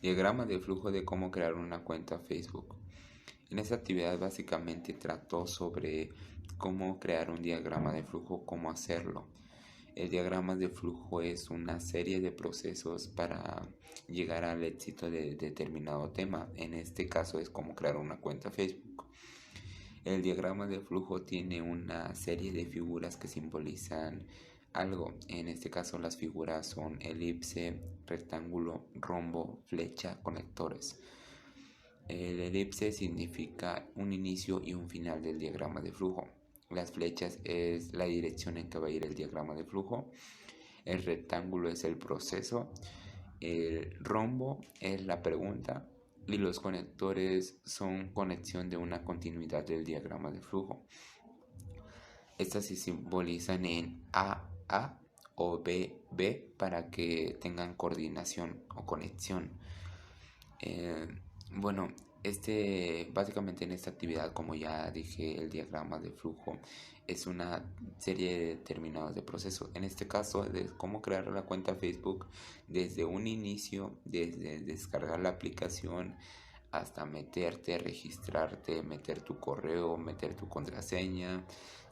Diagrama de flujo de cómo crear una cuenta Facebook. En esta actividad básicamente trató sobre cómo crear un diagrama de flujo, cómo hacerlo. El diagrama de flujo es una serie de procesos para llegar al éxito de determinado tema. En este caso es cómo crear una cuenta Facebook. El diagrama de flujo tiene una serie de figuras que simbolizan algo. En este caso las figuras son elipse, rectángulo, rombo, flecha, conectores. El elipse significa un inicio y un final del diagrama de flujo. Las flechas es la dirección en que va a ir el diagrama de flujo. El rectángulo es el proceso. El rombo es la pregunta. Y los conectores son conexión de una continuidad del diagrama de flujo. Estas se simbolizan en A o B para que tengan coordinación o conexión. Eh, bueno, básicamente en esta actividad, como ya dije, el diagrama de flujo es una serie de determinados de procesos. En este caso, de cómo crear la cuenta Facebook desde un inicio, desde descargar la aplicación hasta meterte, registrarte, meter tu correo, meter tu contraseña,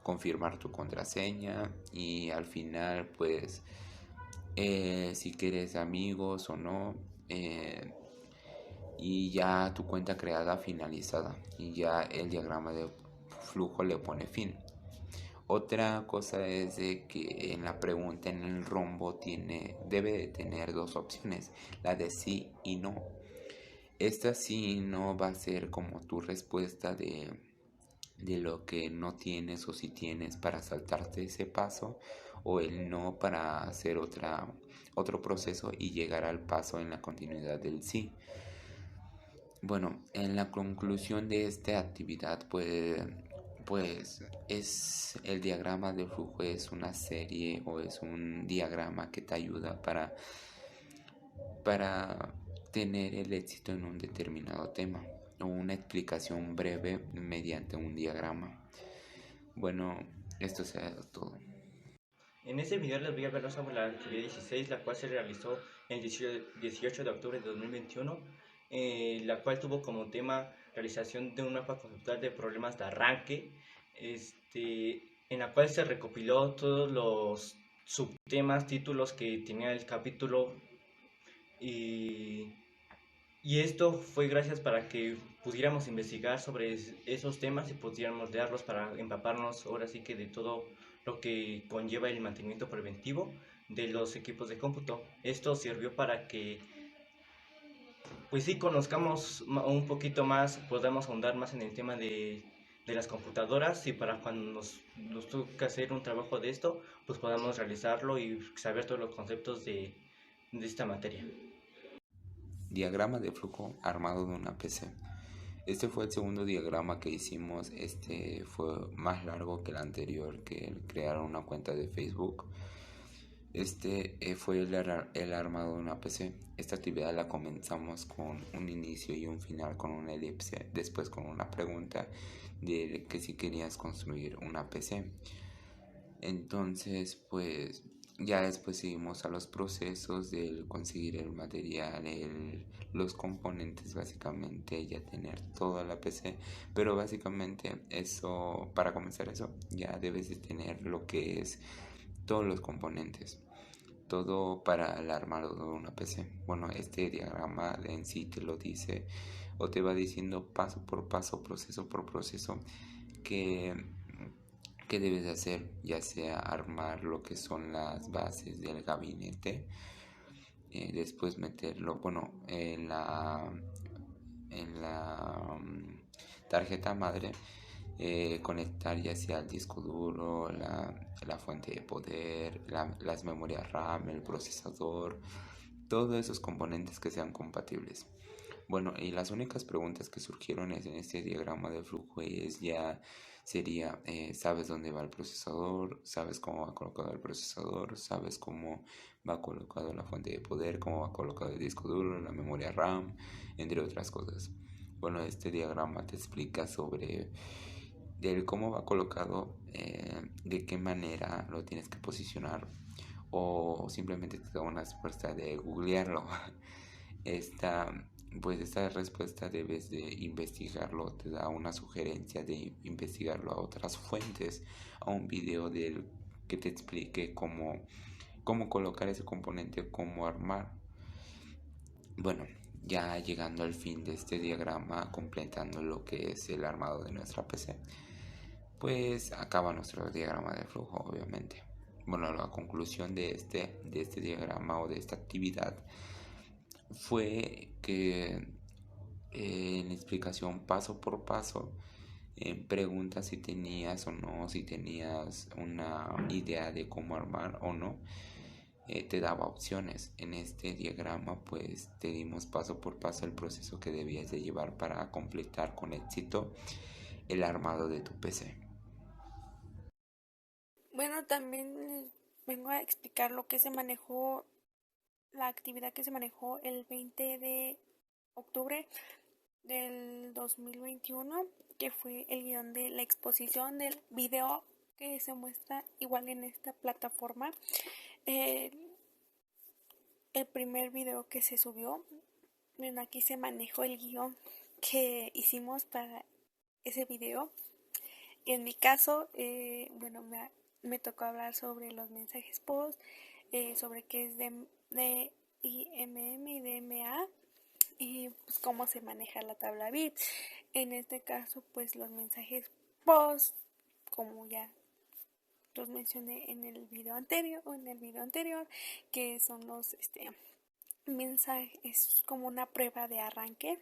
confirmar tu contraseña y al final, pues, si quieres amigos o no. Y ya tu cuenta creada finalizada y ya el diagrama de flujo le pone fin. Otra cosa es de que en la pregunta en el rombo debe de tener dos opciones, la de sí y no. Esta sí y no va a ser como tu respuesta de lo que no tienes o si tienes para saltarte ese paso, o el no para hacer otro proceso y llegar al paso en la continuidad del sí. Bueno, en la conclusión de esta actividad, pues es el diagrama de flujo, es una serie o es un diagrama que te ayuda para tener el éxito en un determinado tema o una explicación breve mediante un diagrama. Bueno, esto será todo. En este video les voy a hablar sobre la actividad 16, la cual se realizó el 18 de octubre de 2021, la cual tuvo como tema realización de un mapa conceptual de problemas de arranque, en la cual se recopiló todos los subtemas, títulos que tenía el capítulo y, y esto fue gracias para que pudiéramos investigar sobre esos temas y pudiéramos leerlos para empaparnos ahora sí que de todo lo que conlleva el mantenimiento preventivo de los equipos de cómputo. Esto sirvió para que pues sí conozcamos un poquito más, podamos ahondar más en el tema de las computadoras y para cuando nos toque hacer un trabajo de esto, pues podamos realizarlo y saber todos los conceptos de esta materia. Diagrama de flujo armado de una PC. Este fue el segundo diagrama que hicimos. Este fue más largo que el anterior, que el crear una cuenta de Facebook. Fue el armado de una PC. Esta actividad la comenzamos con un inicio y un final con una elipse, después con una pregunta de que si querías construir una PC. Entonces, pues ya después seguimos a los procesos del conseguir el material, los componentes, básicamente ya tener toda la PC. Pero básicamente eso, para comenzar eso, ya debes de tener lo que es todos los componentes, todo para el armado de una PC. Bueno, este diagrama en sí te lo dice o te va diciendo paso por paso, proceso por proceso, que ¿qué debes de hacer? Ya sea armar lo que son las bases del gabinete, después meterlo, bueno, tarjeta madre, conectar ya sea el disco duro, la fuente de poder, las memorias RAM, el procesador, todos esos componentes que sean compatibles. Bueno, y las únicas preguntas que surgieron en este diagrama de flujo sería, ¿sabes dónde va el procesador? ¿Sabes cómo va colocado el procesador? ¿Sabes cómo va colocado la fuente de poder? ¿Cómo va colocado el disco duro, la memoria RAM? Entre otras cosas. Bueno, este diagrama te explica sobre cómo va colocado, de qué manera lo tienes que posicionar o simplemente te da una respuesta de googlearlo. Esta, pues esta respuesta debes de investigarlo, te da una sugerencia de investigarlo a otras fuentes, a un video que te explique cómo colocar ese componente, cómo armar. Bueno, ya llegando al fin de este diagrama, completando lo que es el armado de nuestra PC, pues acaba nuestro diagrama de flujo, obviamente. Bueno, la conclusión de este diagrama o de esta actividad fue que en explicación paso por paso, pregunta si tenías o no, si tenías una idea de cómo armar o no, te daba opciones. En este diagrama pues te dimos paso por paso el proceso que debías de llevar para completar con éxito el armado de tu PC. Bueno, también les vengo a explicar lo que se manejó, la actividad que se manejó el 20 de octubre del 2021, que fue el guión de la exposición del video que se muestra igual en esta plataforma. El primer video que se subió, bueno, aquí se manejó el guión que hicimos para ese video. En mi caso, bueno, me tocó hablar sobre los mensajes post, sobre qué es de IMM y DMA y pues cómo se maneja la tabla bit. En este caso, pues los mensajes post, como ya los mencioné en el video anterior, que son los mensajes, es como una prueba de arranque,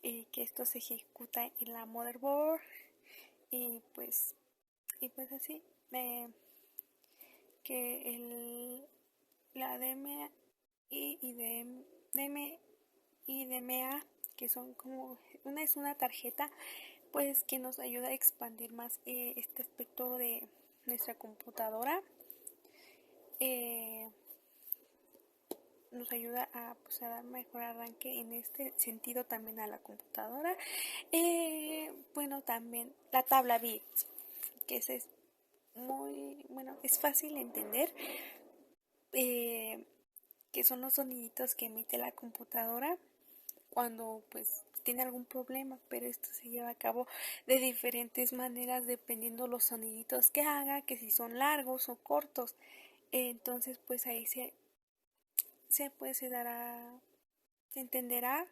que esto se ejecuta en la motherboard y pues así, que la DMA y DMA, que son como es una tarjeta pues que nos ayuda a expandir más este aspecto de nuestra computadora, nos ayuda pues, a dar mejor arranque en este sentido también a la computadora. Bueno, también la tabla bit, que es muy, bueno, es fácil de entender, que son los soniditos que emite la computadora cuando pues tiene algún problema, pero esto se lleva a cabo de diferentes maneras dependiendo los soniditos que haga, que si son largos o cortos. Entonces pues ahí se entenderá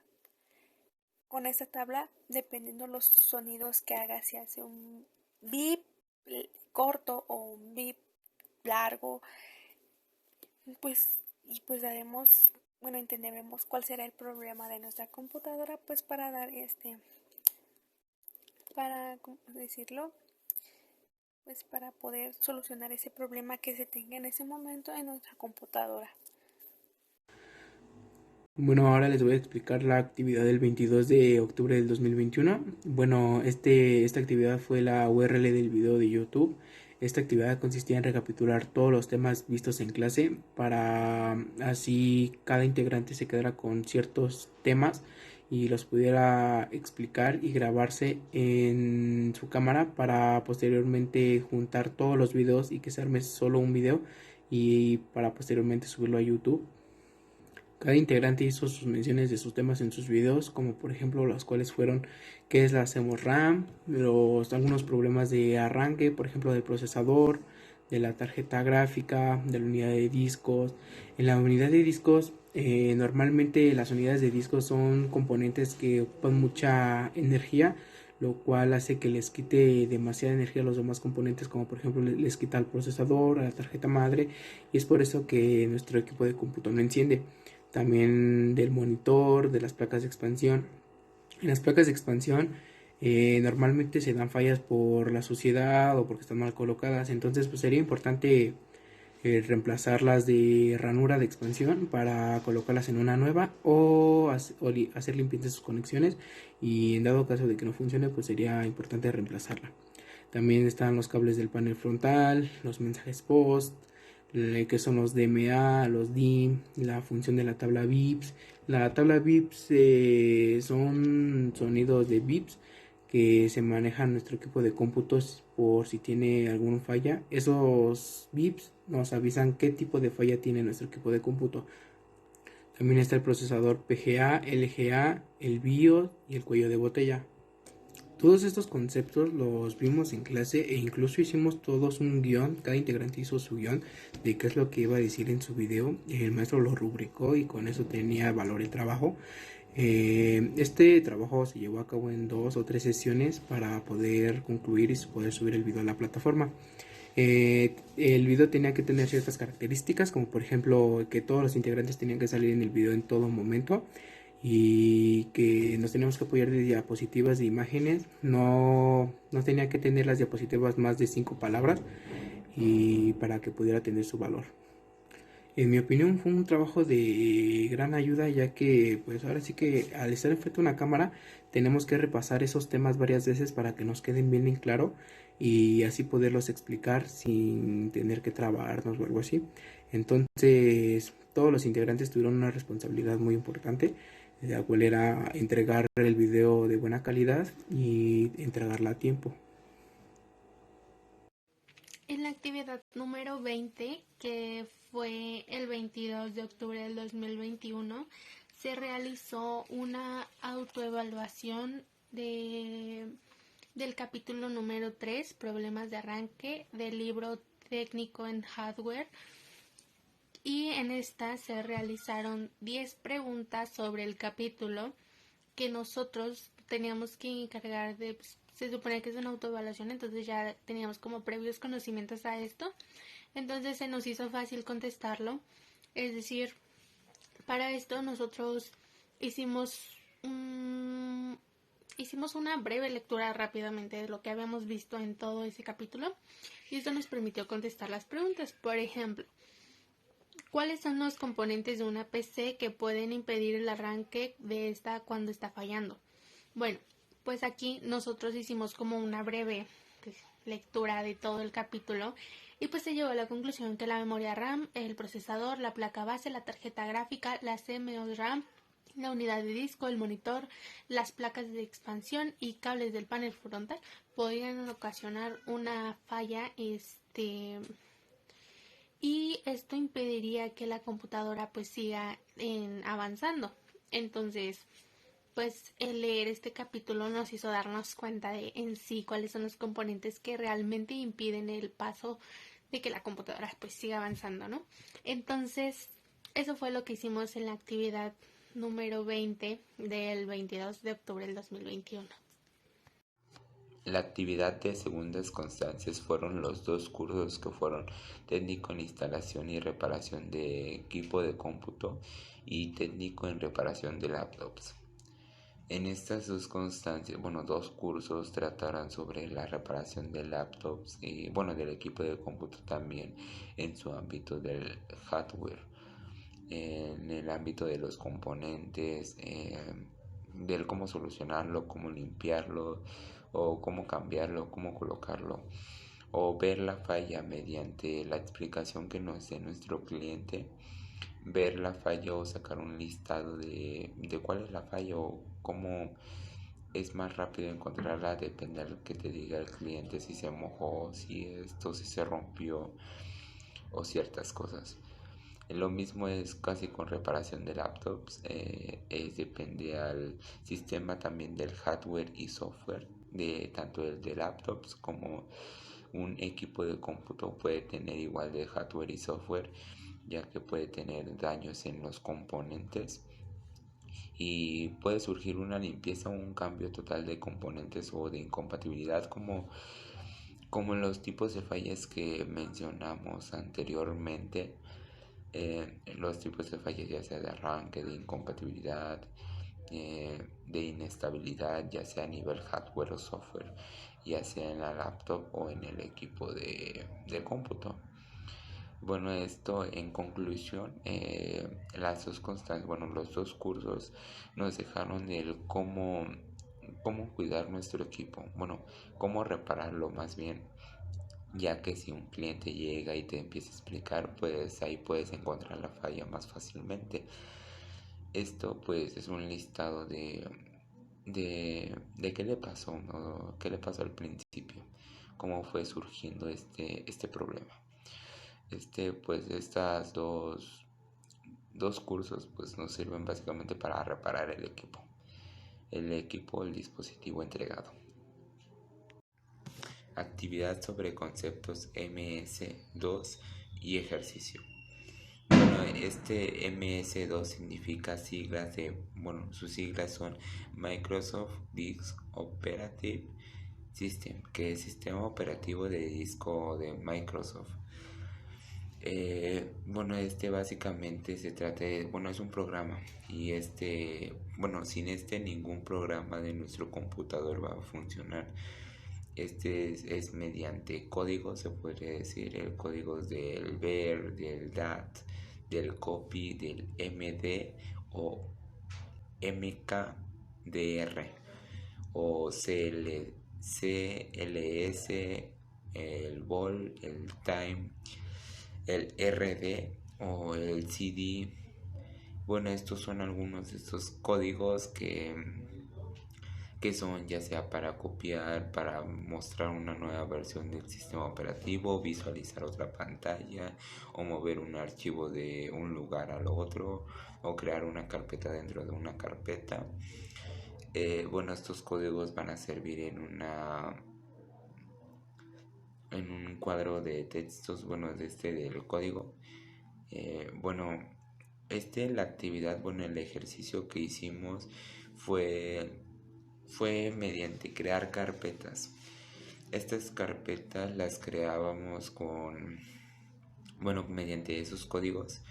con esta tabla dependiendo los sonidos que haga, si hace un bip corto o un bip largo, pues entenderemos cuál será el problema de nuestra computadora, pues para dar ¿cómo decirlo? Pues para poder solucionar ese problema que se tenga en ese momento en nuestra computadora. Bueno, ahora les voy a explicar la actividad del 22 de octubre del 2021. Bueno, esta actividad fue la URL del video de YouTube. Esta actividad consistía en recapitular todos los temas vistos en clase para así cada integrante se quedara con ciertos temas y los pudiera explicar y grabarse en su cámara para posteriormente juntar todos los videos y que se arme solo un video y para posteriormente subirlo a YouTube. Cada integrante hizo sus menciones de sus temas en sus videos, como por ejemplo las cuales fueron qué es la CMOS RAM, algunos problemas de arranque, por ejemplo del procesador, de la tarjeta gráfica, de la unidad de discos. En la unidad de discos, normalmente las unidades de discos son componentes que ocupan mucha energía, lo cual hace que les quite demasiada energía a los demás componentes, como por ejemplo les quita al procesador, a la tarjeta madre, y es por eso que nuestro equipo de cómputo no enciende. También del monitor, de las placas de expansión. En las placas de expansión normalmente se dan fallas por la suciedad o porque están mal colocadas, entonces pues sería importante reemplazarlas de ranura de expansión para colocarlas en una nueva o hacer limpieza de sus conexiones, y en dado caso de que no funcione pues sería importante reemplazarla. También están los cables del panel frontal, los mensajes post, que son los DMA, los DIM, la función de la tabla BIPS. La tabla BIPS son sonidos de BIPS que se manejan en nuestro equipo de cómputos por si tiene alguna falla. Esos BIPS nos avisan qué tipo de falla tiene nuestro equipo de cómputo. También está el procesador PGA, LGA, el BIOS y el cuello de botella. Todos estos conceptos los vimos en clase e incluso hicimos todos un guión, cada integrante hizo su guión de qué es lo que iba a decir en su video. El maestro lo rubricó y con eso tenía valor el trabajo. Este trabajo se llevó a cabo en 2 o 3 sesiones para poder concluir y poder subir el video a la plataforma. El video tenía que tener ciertas características, como por ejemplo que todos los integrantes tenían que salir en el video en todo momento y que nos teníamos que apoyar de diapositivas de imágenes. No tenía que tener las diapositivas más de 5 palabras y para que pudiera tener su valor. En mi opinión fue un trabajo de gran ayuda, ya que pues ahora sí que al estar enfrente de una cámara tenemos que repasar esos temas varias veces para que nos queden bien en claro y así poderlos explicar sin tener que trabarnos o algo así. Entonces todos los integrantes tuvieron una responsabilidad muy importante, la cual era entregar el video de buena calidad y entregarla a tiempo. En la actividad número 20, que fue el 22 de octubre del 2021, se realizó una autoevaluación del capítulo número 3, problemas de arranque, del libro técnico en hardware. Y en esta se realizaron 10 preguntas sobre el capítulo que nosotros teníamos que encargar de... se supone que es una autoevaluación, entonces ya teníamos como previos conocimientos a esto. Entonces se nos hizo fácil contestarlo. Es decir, para esto nosotros hicimos una breve lectura rápidamente de lo que habíamos visto en todo ese capítulo y esto nos permitió contestar las preguntas. Por ejemplo, ¿cuáles son los componentes de una PC que pueden impedir el arranque de esta cuando está fallando? Bueno, pues aquí nosotros hicimos como una breve lectura de todo el capítulo y pues se llegó a la conclusión que la memoria RAM, el procesador, la placa base, la tarjeta gráfica, la CMOS RAM, la unidad de disco, el monitor, las placas de expansión y cables del panel frontal podrían ocasionar una falla y esto impediría que la computadora pues siga avanzando. Entonces, pues el leer este capítulo nos hizo darnos cuenta de en sí cuáles son los componentes que realmente impiden el paso de que la computadora pues siga avanzando, ¿no? Entonces, eso fue lo que hicimos en la actividad número 20 del 22 de octubre del 2021. La actividad de segundas constancias fueron los 2 cursos que fueron técnico en instalación y reparación de equipo de cómputo y técnico en reparación de laptops. En estas 2 constancias, 2 cursos tratarán sobre la reparación de laptops y del equipo de cómputo también en su ámbito del hardware, en el ámbito de los componentes, del cómo solucionarlo, cómo limpiarlo o cómo cambiarlo, cómo colocarlo o ver la falla mediante la explicación que nos dé nuestro cliente, ver la falla o sacar un listado de cuál es la falla o cómo es más rápido encontrarla, depende de lo que te diga el cliente, si se mojó, si se rompió o ciertas cosas. Lo mismo es casi con reparación de laptops, depende al sistema también del hardware y software, de tanto el de laptops como un equipo de cómputo puede tener igual de hardware y software, ya que puede tener daños en los componentes y puede surgir una limpieza o un cambio total de componentes o de incompatibilidad como los tipos de fallas que mencionamos anteriormente. Los tipos de fallas ya sea de arranque, de incompatibilidad, de inestabilidad, ya sea a nivel hardware o software, ya sea en la laptop o en el equipo de cómputo. Esto en conclusión, las 2 constantes, los 2 cursos nos dejaron el cómo cuidar nuestro equipo, cómo repararlo más bien, ya que si un cliente llega y te empieza a explicar, pues ahí puedes encontrar la falla más fácilmente. Esto pues es un listado de qué le pasó, ¿no? Qué le pasó al principio, cómo fue surgiendo este problema. Pues estas dos 2 cursos pues nos sirven básicamente para reparar el dispositivo entregado. Actividad sobre conceptos MS2 y ejercicio. Bueno, este MS2 significa sus siglas son Microsoft Disk Operative System, que es sistema operativo de disco de Microsoft. Básicamente se trata de, es un programa y sin ningún programa de nuestro computador va a funcionar. Es mediante código, se puede decir, el código del VER, del DAT, del COPY, del MD o MKDR o CLS, el VOL, el TIME, el RD o el CD. Estos son algunos de estos códigos que son ya sea para copiar, para mostrar una nueva versión del sistema operativo, visualizar otra pantalla o mover un archivo de un lugar al otro o crear una carpeta dentro de una carpeta. Estos códigos van a servir en un cuadro de textos, del código. La actividad, el ejercicio que hicimos fue mediante crear carpetas. Estas carpetas las creábamos mediante esos códigos.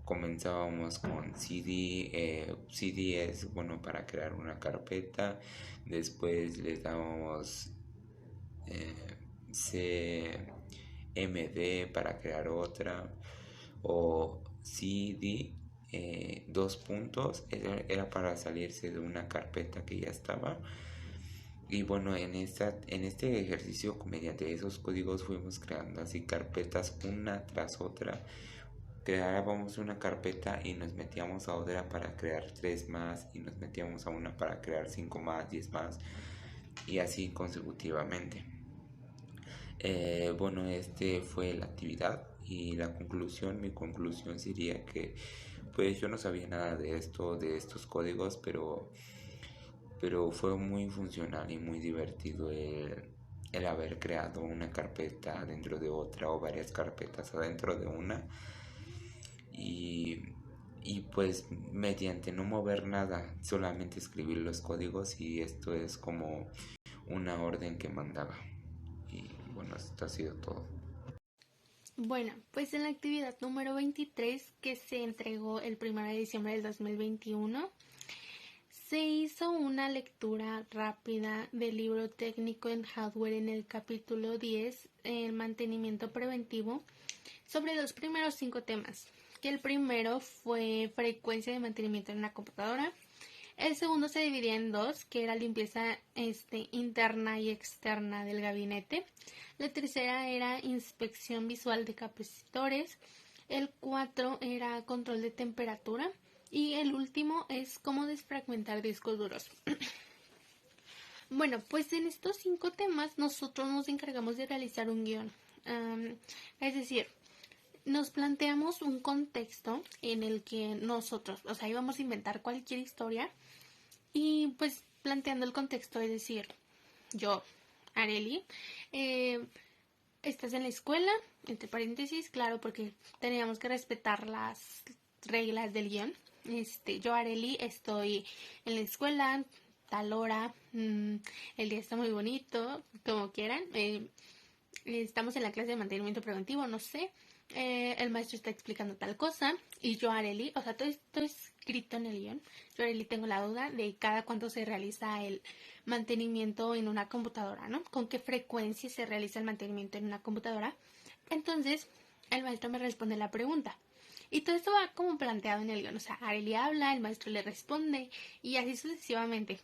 Comenzábamos con CD. CD es para crear una carpeta. Después les dábamos CMD para crear otra, o CD 2 puntos, era para salirse de una carpeta que ya estaba. Y en este ejercicio, mediante esos códigos, fuimos creando así carpetas una tras otra. Creábamos una carpeta y nos metíamos a otra para crear 3 más, y nos metíamos a una para crear 5 más, 10 más, y así consecutivamente. Fue la actividad y mi conclusión sería que pues yo no sabía nada de estos códigos, pero fue muy funcional y muy divertido el haber creado una carpeta dentro de otra o varias carpetas adentro de una, y pues mediante no mover nada, solamente escribir los códigos, y esto es como una orden que mandaba. Y esto ha sido todo. Bueno, pues en la actividad número 23, que se entregó el 1 de diciembre del 2021, se hizo una lectura rápida del libro técnico en hardware en el capítulo 10, el mantenimiento preventivo, sobre los primeros 5 temas, que el primero fue frecuencia de mantenimiento en una computadora. El segundo se dividía en 2, que era limpieza interna y externa del gabinete. La tercera era inspección visual de capacitores. El 4 era control de temperatura. Y el último es cómo desfragmentar discos duros. Bueno, pues en estos 5 temas nosotros nos encargamos de realizar un guión. Es decir, nos planteamos un contexto en el que nosotros, íbamos a inventar cualquier historia, y pues planteando el contexto, es decir, yo, Areli, estás en la escuela, entre paréntesis, claro, porque teníamos que respetar las reglas del guión. Yo, Areli, estoy en la escuela, tal hora, el día está muy bonito, como quieran, estamos en la clase de mantenimiento preventivo, no sé, el maestro está explicando tal cosa, y yo, Areli, todo esto es escrito en el guión. Yo, Areli, tengo la duda de cada cuánto se realiza el mantenimiento en una computadora, ¿no? Con qué frecuencia se realiza el mantenimiento en una computadora. Entonces, el maestro me responde la pregunta. Y todo esto va como planteado en el guión. Areli habla, el maestro le responde, y así sucesivamente.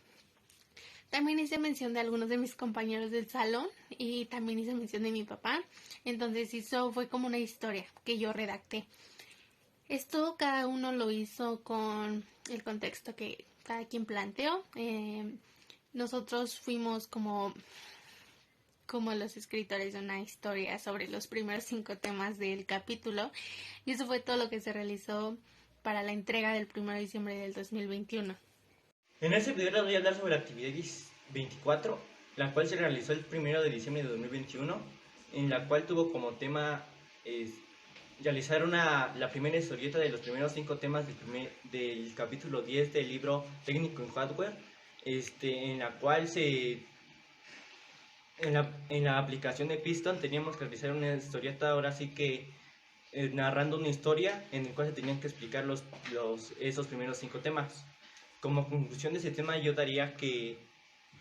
También hice mención de algunos de mis compañeros del salón, y también hice mención de mi papá. Entonces eso fue como una historia que yo redacté. Esto cada uno lo hizo con el contexto que cada quien planteó. Nosotros fuimos como como los escritores de una historia sobre los primeros 5 temas del capítulo. Y eso fue todo lo que se realizó para la entrega del 1 de diciembre del 2021. En este video les voy a hablar sobre la actividad 24, la cual se realizó el 1 de diciembre de 2021, en la cual tuvo como tema realizar la primera historieta de los primeros 5 temas del capítulo 10 del libro Técnico en Hardware, en la cual en la aplicación de Piston teníamos que realizar una historieta, ahora sí que narrando una historia en la cual se tenían que explicar esos primeros 5 temas. Como conclusión de ese tema yo daría que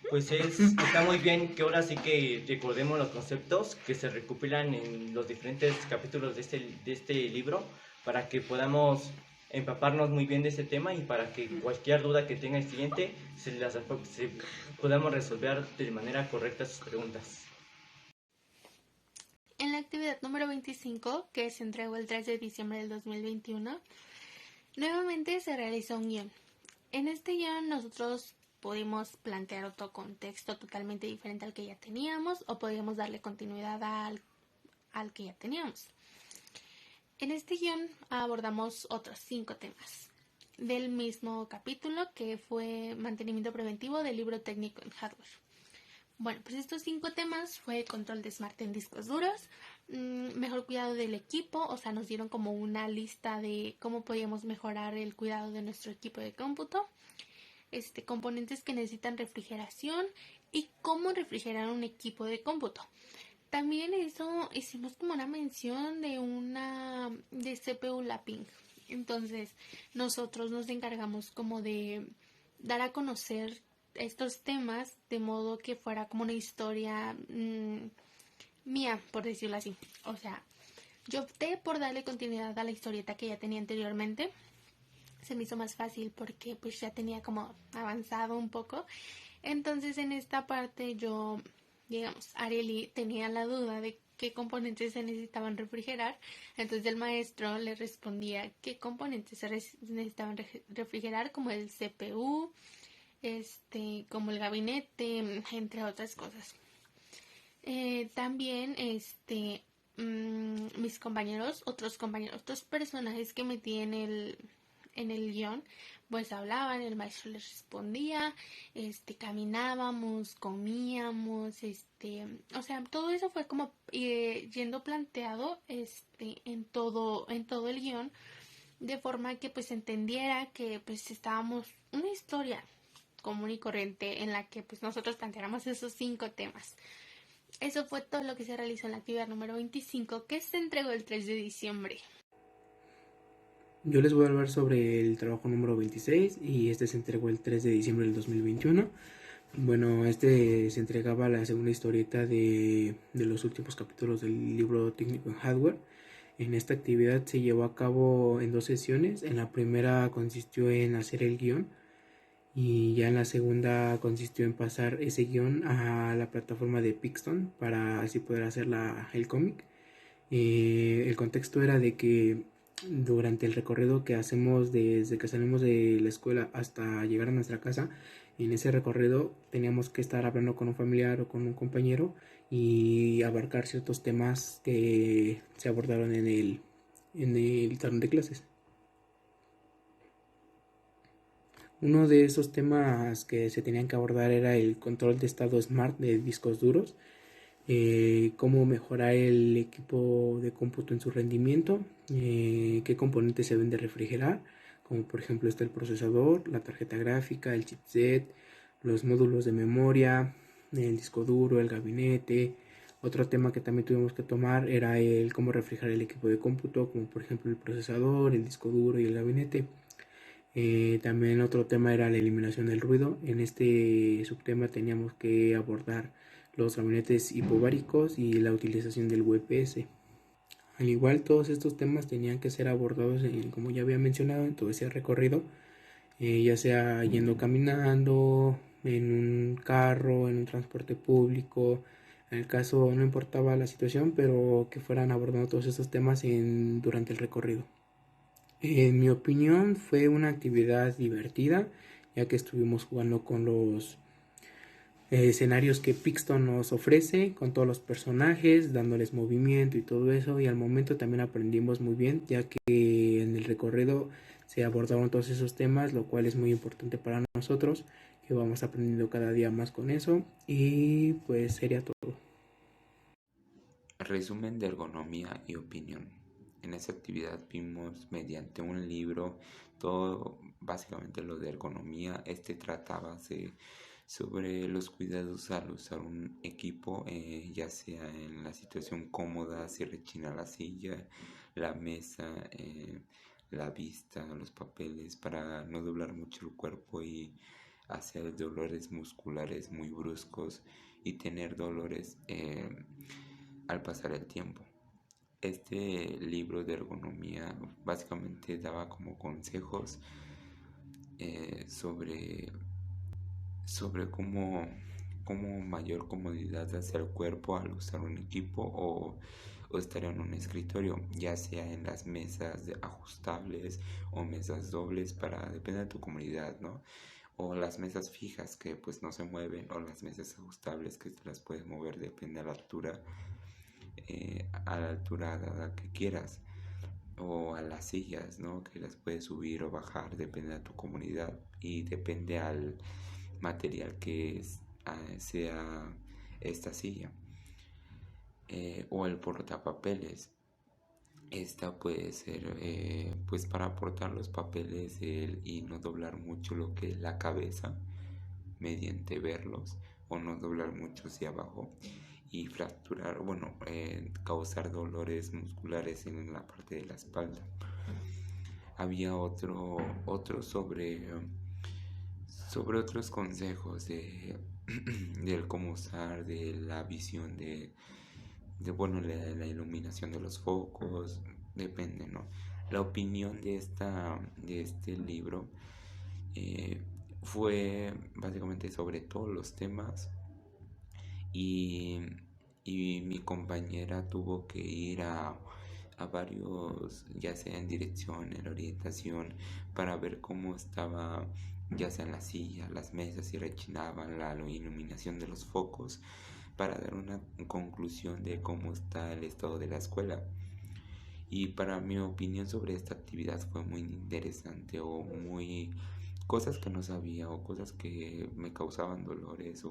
pues está muy bien que ahora sí que recordemos los conceptos que se recopilan en los diferentes capítulos de este libro, para que podamos empaparnos muy bien de ese tema y para que cualquier duda que tenga el cliente podamos resolver de manera correcta sus preguntas. En la actividad número 25, que se entregó el 3 de diciembre del 2021, nuevamente se realizó un guión. En este guión nosotros pudimos plantear otro contexto totalmente diferente al que ya teníamos, o podíamos darle continuidad al que ya teníamos. En este guión abordamos otros 5 temas del mismo capítulo, que fue mantenimiento preventivo del libro técnico en hardware. Bueno, pues estos 5 temas fue control de Smart en discos duros, mejor cuidado del equipo, o sea, nos dieron como una lista de cómo podíamos mejorar el cuidado de nuestro equipo de cómputo, componentes que necesitan refrigeración y cómo refrigerar un equipo de cómputo. También hicimos como una mención de CPU lapping. Entonces, nosotros nos encargamos como de dar a conocer estos temas de modo que fuera como una historia mía, por decirlo así. O sea, yo opté por darle continuidad a la historieta que ya tenía anteriormente. Se me hizo más fácil porque pues ya tenía como avanzado un poco. Entonces en esta parte yo, digamos, Arely tenía la duda de qué componentes se necesitaban refrigerar. Entonces el maestro le respondía qué componentes se necesitaban refrigerar, como el CPU, como el gabinete, entre otras cosas. También mis compañeros, otros personajes que metí en el guión, pues hablaban, el maestro les respondía, caminábamos, comíamos, o sea, todo eso fue como yendo planteado en todo el guión, de forma que pues entendiera que pues estábamos una historia común y corriente en la que pues nosotros planteáramos esos 5 temas. Eso fue todo lo que se realizó en la actividad número 25, que se entregó el 3 de diciembre. Yo les voy a hablar sobre el trabajo número 26 y este se entregó el 3 de diciembre del 2021. Bueno, se entregaba la segunda historieta de los últimos capítulos del libro técnico en hardware. En esta actividad se llevó a cabo en 2 sesiones. En la primera consistió en hacer el guión y ya en la segunda consistió en pasar ese guión a la plataforma de Pixton para así poder hacer el cómic. El contexto era de que durante el recorrido que hacemos desde que salimos de la escuela hasta llegar a nuestra casa, en ese recorrido teníamos que estar hablando con un familiar o con un compañero y abarcar ciertos temas que se abordaron en el salón de clases. Uno de esos temas que se tenían que abordar era el control de estado smart de discos duros, cómo mejorar el equipo de cómputo en su rendimiento, qué componentes se deben de refrigerar, como por ejemplo está el procesador, la tarjeta gráfica, el chipset, los módulos de memoria, el disco duro, el gabinete. Otro tema que también tuvimos que tomar era el cómo refrigerar el equipo de cómputo, como por ejemplo el procesador, el disco duro y el gabinete. También otro tema era la eliminación del ruido. En este subtema teníamos que abordar los gabinetes hipováricos y la utilización del UPS. Al igual, todos estos temas tenían que ser abordados, como ya había mencionado, en todo ese recorrido, ya sea yendo caminando, en un carro, en un transporte público. En el caso no importaba la situación, pero que fueran abordando todos estos temas durante el recorrido. En mi opinión fue una actividad divertida, ya que estuvimos jugando con escenarios que Pixton nos ofrece con todos los personajes, dándoles movimiento y todo eso, y al momento también aprendimos muy bien, ya que en el recorrido se abordaron todos esos temas, lo cual es muy importante para nosotros, que vamos aprendiendo cada día más con eso, y pues sería todo. Resumen de ergonomía y opinión. En esa actividad vimos mediante un libro todo básicamente lo de ergonomía. Trataba sobre los cuidados al usar un equipo, ya sea en la situación cómoda, si rechina la silla, la mesa, la vista, los papeles, para no doblar mucho el cuerpo y hacer dolores musculares muy bruscos y tener dolores al pasar el tiempo. Este libro de ergonomía básicamente daba como consejos sobre cómo mayor comodidad hacia el cuerpo al usar un equipo o estar en un escritorio, ya sea en las mesas ajustables o mesas dobles, depende de tu comodidad, ¿no? O las mesas fijas que pues no se mueven, o las mesas ajustables que te las puedes mover, depende a la altura dada que quieras, o a las sillas, ¿no? Que las puedes subir o bajar, depende de tu comunidad y depende al material que sea esta silla, o el portapapeles. Esta puede ser pues para aportar los papeles y no doblar mucho lo que es la cabeza mediante verlos, o no doblar mucho hacia abajo y fracturar, bueno, causar dolores musculares en la parte de la espalda. Había otro sobre otros consejos del cómo usar, de la visión bueno, la iluminación de los focos, depende, ¿no? La opinión de este libro fue básicamente sobre todos los temas, y, y mi compañera tuvo que ir a varios, ya sea en dirección, en orientación, para ver cómo estaba, ya sea en la silla, las mesas, si rechinaban, la iluminación de los focos, para dar una conclusión de cómo está el estado de la escuela. Y para mi opinión sobre esta actividad fue muy interesante, o muy cosas que no sabía, o cosas que me causaban dolores,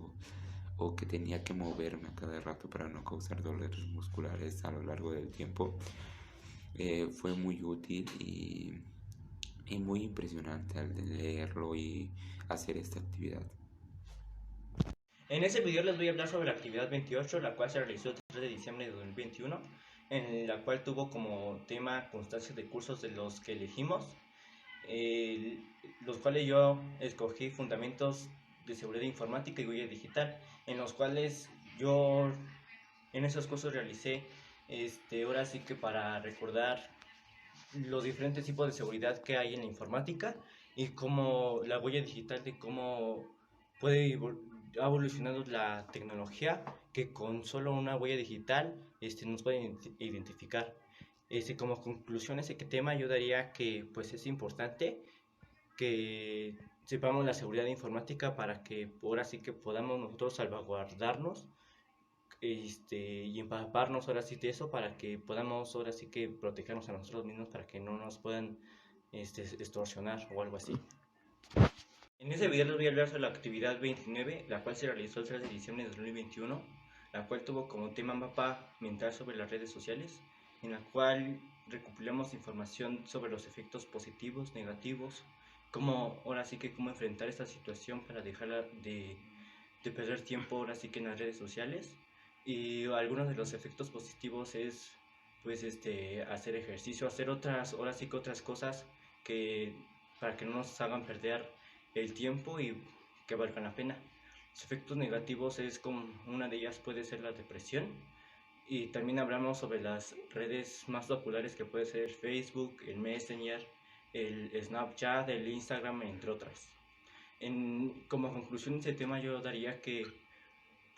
o que tenía que moverme a cada rato para no causar dolores musculares a lo largo del tiempo. Fue muy útil y muy impresionante al leerlo y hacer esta actividad. En este video les voy a hablar sobre la actividad 28, la cual se realizó el 3 de diciembre de 2021, en la cual tuvo como tema constancia de cursos de los que elegimos, los cuales yo escogí fundamentos de seguridad informática y huella digital, en los cuales yo en esos cursos realicé, ahora sí que para recordar los diferentes tipos de seguridad que hay en la informática y cómo la huella digital, de cómo ha evolucionado la tecnología, que con solo una huella digital nos puede identificar. Como conclusión a ese tema yo daría que pues es importante que sepamos la seguridad informática para que ahora sí que podamos nosotros salvaguardarnos, y empaparnos ahora sí de eso, para que podamos ahora sí que protegernos a nosotros mismos, para que no nos puedan extorsionar o algo así. En este video les voy a hablar sobre la actividad 29, la cual se realizó el 3 de diciembre de 2021, la cual tuvo como tema mapa mental sobre las redes sociales, en la cual recopilamos información sobre los efectos positivos, negativos, cómo ahora sí que cómo enfrentar esta situación para dejarla de perder tiempo ahora sí que en las redes sociales. Y algunos de los efectos positivos es pues hacer ejercicio, hacer ahora sí que otras cosas que para que no nos hagan perder el tiempo y que valgan la pena. Los efectos negativos es como una de ellas puede ser la depresión, y también hablamos sobre las redes más populares que puede ser Facebook, el Messenger, el Snapchat, el Instagram, entre otras. Como conclusión de este tema yo daría que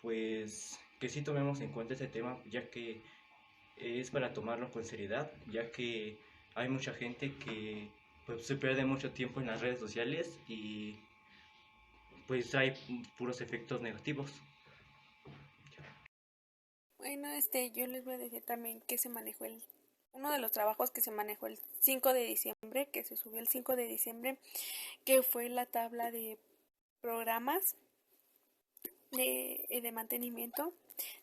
pues que sí tomemos en cuenta este tema, ya que es para tomarlo con seriedad, ya que hay mucha gente que pues, se pierde mucho tiempo en las redes sociales y pues trae puros efectos negativos. Bueno, yo les voy a decir también que se manejó uno de los trabajos que se manejó el 5 de diciembre, que se subió el 5 de diciembre, que fue la tabla de programas de mantenimiento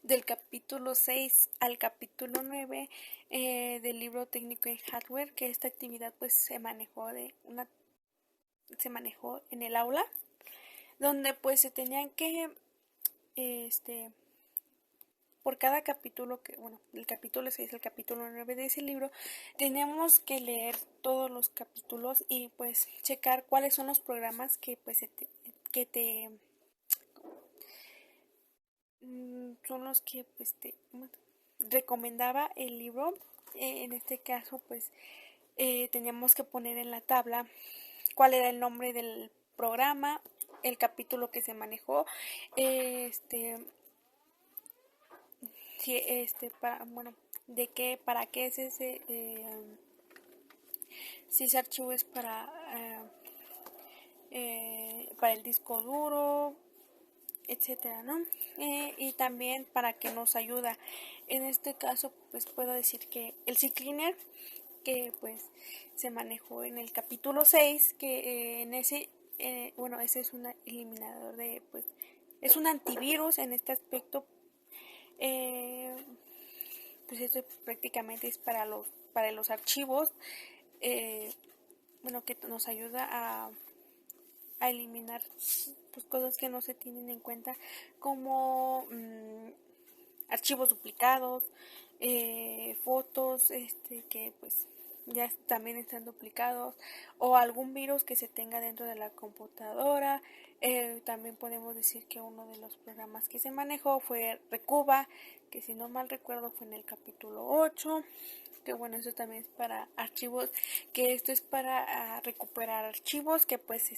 del capítulo 6 al capítulo 9 del libro técnico en hardware, que esta actividad pues se manejó en el aula, donde pues se tenían que por cada capítulo, del capítulo 6 al capítulo 9 de ese libro, teníamos que leer todos los capítulos y pues checar cuáles son los programas que pues son los que pues te recomendaba el libro. En este caso pues teníamos que poner en la tabla cuál era el nombre del programa, el capítulo que se manejó, para qué es ese, si ese archivo es para el disco duro, etcétera, ¿no? Y también para qué nos ayuda. En este caso pues puedo decir que el CCleaner, que pues se manejó en el capítulo 6, que en ese ese es un eliminador es un antivirus en este aspecto. Pues esto prácticamente es para los archivos, que nos ayuda a eliminar pues cosas que no se tienen en cuenta, como archivos duplicados, fotos que pues ya también están duplicados, o algún virus que se tenga dentro de la computadora. También podemos decir que uno de los programas que se manejó fue Recuba, que si no mal recuerdo fue en el capítulo 8, que bueno, eso también es para archivos, que esto es para recuperar archivos que pues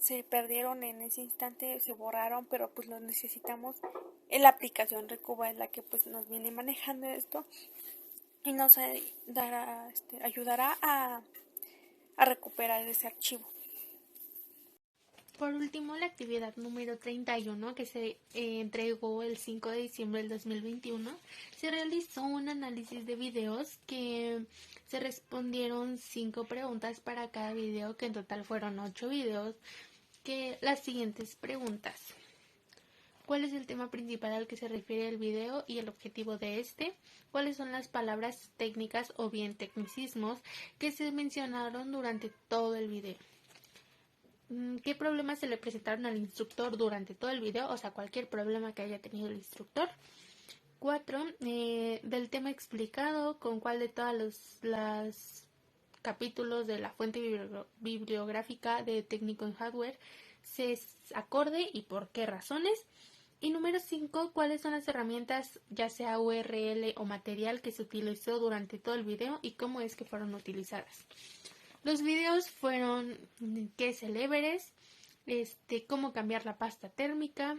se perdieron en ese instante, se borraron, pero pues los necesitamos. La aplicación Recuba es la que pues nos viene manejando esto y nos ayudará a recuperar ese archivo. Por último, la actividad número 31, que se entregó el 5 de diciembre del 2021, se realizó un análisis de videos que se respondieron 5 preguntas para cada video, que en total fueron 8 videos, que las siguientes preguntas: ¿cuál es el tema principal al que se refiere el video y el objetivo de este? ¿Cuáles son las palabras técnicas o bien tecnicismos que se mencionaron durante todo el video? ¿Qué problemas se le presentaron al instructor durante todo el video? O sea, cualquier problema que haya tenido el instructor. 4. Del tema explicado, con cuál de todos los capítulos de la fuente bibliográfica de técnico en hardware se es acorde y por qué razones. Y número 5, ¿cuáles son las herramientas, ya sea URL o material, que se utilizó durante todo el video y cómo es que fueron utilizadas? Los videos fueron qué es el Everest, cómo cambiar la pasta térmica,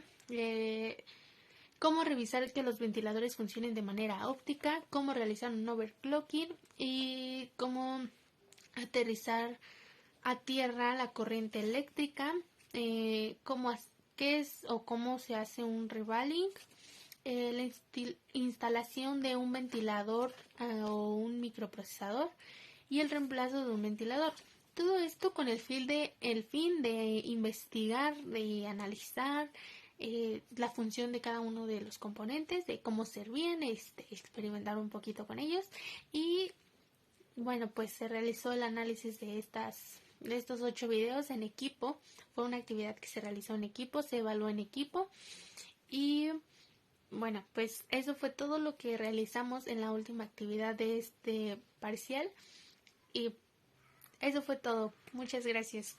cómo revisar que los ventiladores funcionen de manera óptica, cómo realizar un overclocking y cómo aterrizar a tierra la corriente eléctrica, qué es o cómo se hace un revaling, la instalación de un ventilador o un microprocesador y el reemplazo de un ventilador. Todo esto con el fin de investigar, de analizar la función de cada uno de los componentes, de cómo servían, experimentar un poquito con ellos. Y bueno, pues se realizó el análisis de estos 8 videos en equipo. Fue una actividad que se realizó en equipo, se evaluó en equipo. Y bueno, pues eso fue todo lo que realizamos en la última actividad de este parcial. Y eso fue todo. Muchas gracias.